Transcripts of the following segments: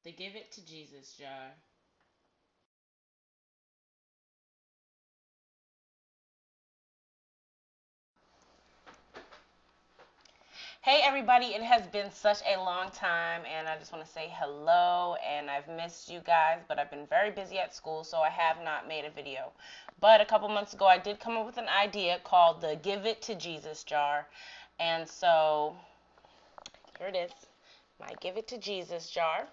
The Give It to Jesus jar. Hey everybody, it has been such a long time and I just want to say hello and I've missed you guys, but I've been very busy at school so I have not made a video. But a couple months ago I did come up with an idea called the Give It to Jesus jar. And so here it is, my Give It to Jesus jar.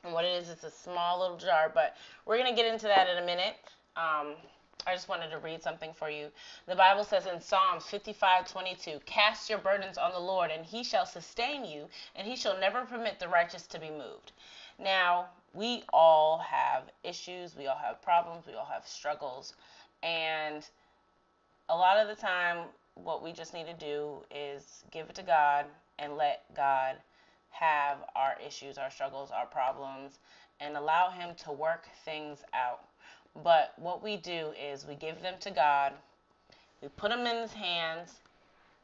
And what it is, it's a small little jar, but we're going to get into that in a minute. I just wanted to read something for you. The Bible says in Psalms 55:22, "Cast your burdens on the Lord, and he shall sustain you, and he shall never permit the righteous to be moved." Now, we all have issues, we all have problems, we all have struggles, and a lot of the time, what we just need to do is give it to God and let God have our issues, our struggles, our problems, and allow Him to work things out. But what we do is we give them to God, we put them in His hands,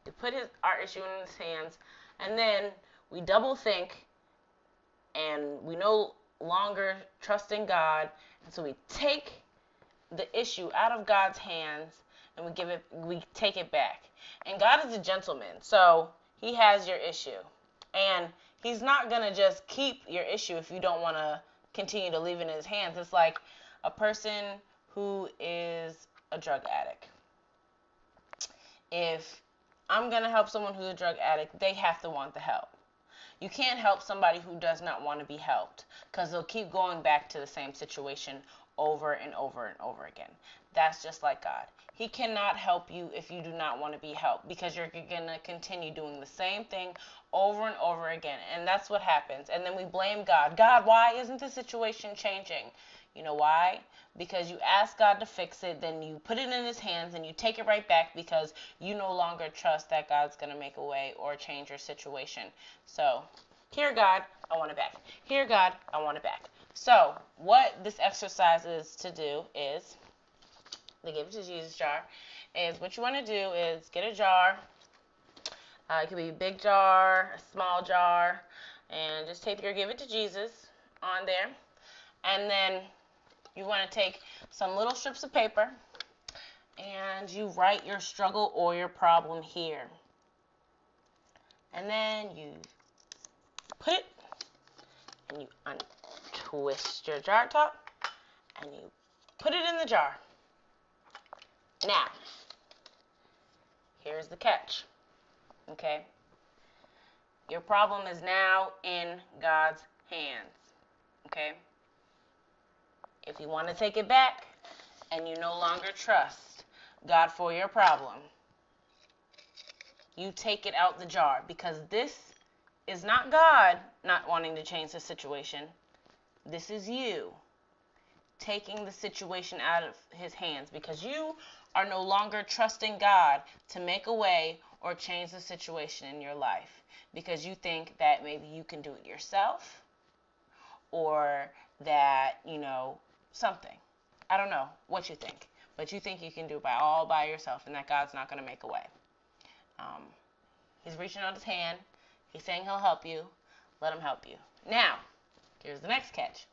we put our issue in His hands, and then we double think and we no longer trust in God, and so we take the issue out of God's hands and we take it back. And God is a gentleman, so He has your issue. And He's not going to just keep your issue if you don't want to continue to leave it in His hands. It's like a person who is a drug addict. If I'm going to help someone who's a drug addict, they have to want the help. You can't help somebody who does not want to be helped because they'll keep going back to the same situation over and over and over again. That's just like God. He cannot help you if you do not want to be helped because you're going to continue doing the same thing over and over again. And that's what happens. And then we blame God. God, why isn't the situation changing? You know why? Because you ask God to fix it, then you put it in His hands and you take it right back because you no longer trust that God's going to make a way or change your situation. So, here, God, I want it back. Here, God, I want it back. So, what this exercise is to do is, the Give It to Jesus jar, is what you want to do is get a jar. It could be a big jar, a small jar, and just tape your Give It to Jesus on there. And then you want to take some little strips of paper and you write your struggle or your problem here. And then you put it and you untwist your jar top and you put it in the jar. Now, here's the catch. Okay? Your problem is now in God's hands. Okay? If you want to take it back and you no longer trust God for your problem, you take it out the jar because this is not God not wanting to change the situation. This is you taking the situation out of His hands because you are no longer trusting God to make a way or change the situation in your life because you think that maybe you can do it yourself or that, something. I don't know what you think, but you think you can do it all by yourself and that God's not going to make a way. Um, he's reaching out His hand. He's saying He'll help you. Let Him help you. Now, here's the next catch.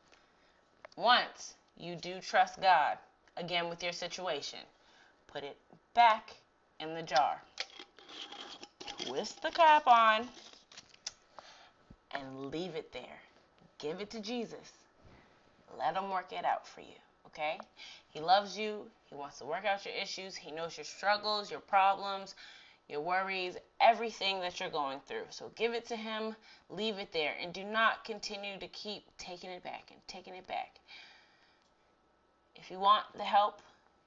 Once you do trust God, again with your situation, put it back in the jar. Twist the cap on and leave it there. Give it to Jesus. Let Him work it out for you, okay? He loves you. He wants to work out your issues. He knows your struggles, your problems, your worries, everything that you're going through. So give it to Him, leave it there, and do not continue to keep taking it back and taking it back. If you want the help,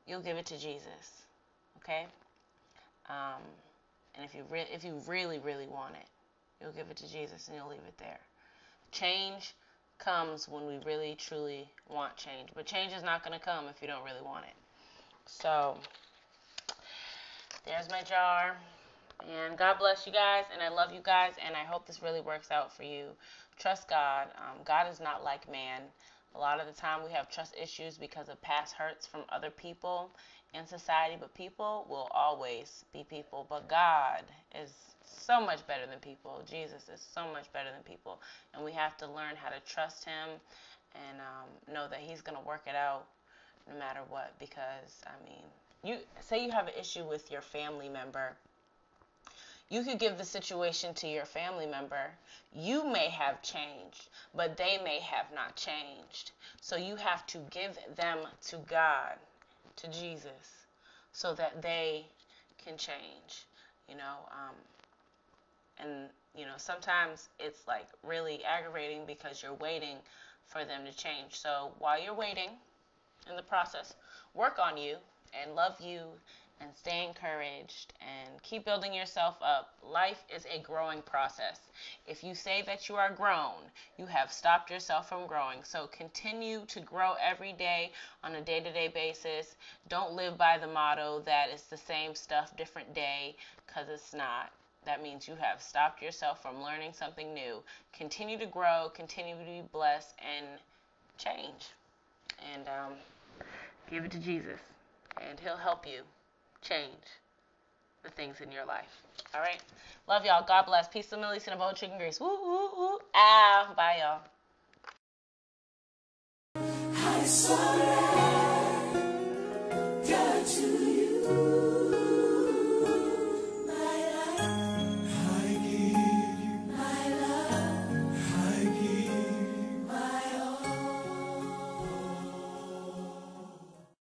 you'll give it to Jesus, okay? And if you really, really want it, you'll give it to Jesus and you'll leave it there. Change comes when we really, truly want change. But change is not going to come if you don't really want it. So, there's my jar. And God bless you guys, and I love you guys, and I hope this really works out for you. Trust God. God is not like man. A lot of the time we have trust issues because of past hurts from other people, in society, but people will always be people. But God is so much better than people. Jesus is so much better than people. And we have to learn how to trust him and know that he's going to work it out no matter what. Because, I mean, you say you have an issue with your family member. You could give the situation to your family member. You may have changed, but they may have not changed. So you have to give them to God, to Jesus, so that they can change, you know. And, you know, sometimes it's like really aggravating because you're waiting for them to change. So while you're waiting in the process, work on you and love you and stay encouraged and keep building yourself up. Life is a growing process. If you say that you are grown, you have stopped yourself from growing. So continue to grow every day on a day-to-day basis. Don't live by the motto that it's the same stuff, different day, because it's not. That means you have stopped yourself from learning something new. Continue to grow, continue to be blessed, and change. And give it to Jesus, and he'll help you change the things in your life. All right? Love y'all. God bless. Peace to Millie, Cinnabon, Chicken Grease. Woo, woo, woo. Bye, y'all. I surrender.